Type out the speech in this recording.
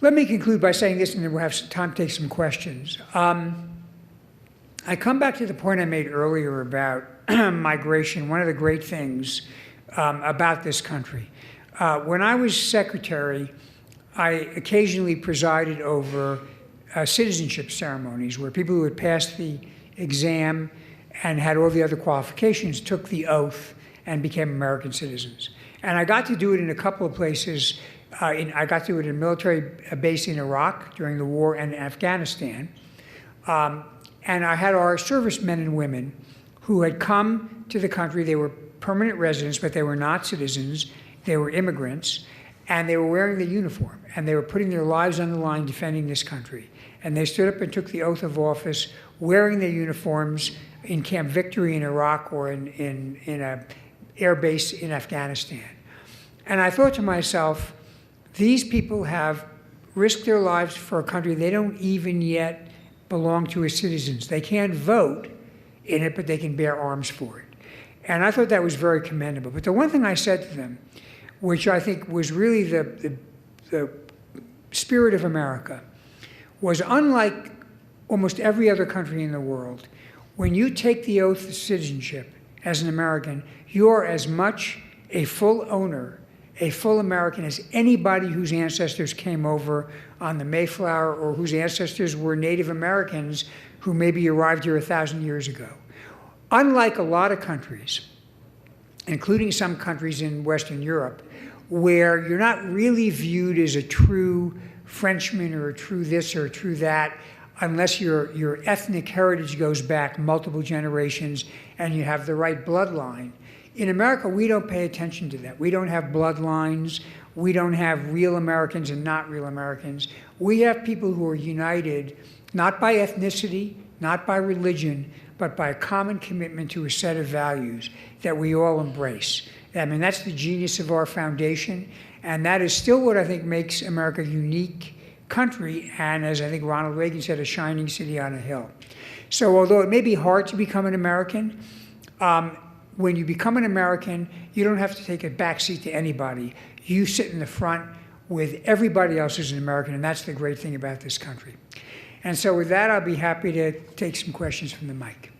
let me conclude by saying this, and then we'll have some time to take some questions. I come back to the point I made earlier about migration. One of the great things about this country. When I was secretary, I occasionally presided over citizenship ceremonies where people who had passed the exam and had all the other qualifications took the oath and became American citizens. And I got to do it in a couple of places. I got to do it in a military base in Iraq during the war and in Afghanistan. And I had our servicemen and women who had come to the country. They were permanent residents, but they were not citizens. They were immigrants, and they were wearing the uniform, and they were putting their lives on the line defending this country. And they stood up and took the oath of office wearing their uniforms in Camp Victory in Iraq or in an air base in Afghanistan. And I thought to myself, these people have risked their lives for a country they don't even yet belong to as citizens. They can't vote in it, but they can bear arms for it. And I thought that was very commendable. But the one thing I said to them, which I think was really the spirit of America, was unlike almost every other country in the world, when you take the oath of citizenship as an American, you're as much a full owner, a full American as anybody whose ancestors came over on the Mayflower or whose ancestors were Native Americans who maybe arrived here 1,000 years ago. Unlike a lot of countries, including some countries in Western Europe, where you're not really viewed as a true Frenchman or a true this or a true that, unless your ethnic heritage goes back multiple generations and you have the right bloodline. In America, we don't pay attention to that. We don't have bloodlines. We don't have real Americans and not real Americans. We have people who are united, not by ethnicity, not by religion, but by a common commitment to a set of values that we all embrace. I mean, that's the genius of our foundation, and that is still what I think makes America a unique country, and as I think Ronald Reagan said, a shining city on a hill. So although it may be hard to become an American, when you become an American, you don't have to take a backseat to anybody. You sit in the front with everybody else who's an American, and that's the great thing about this country. And so with that, I'll be happy to take some questions from the mic.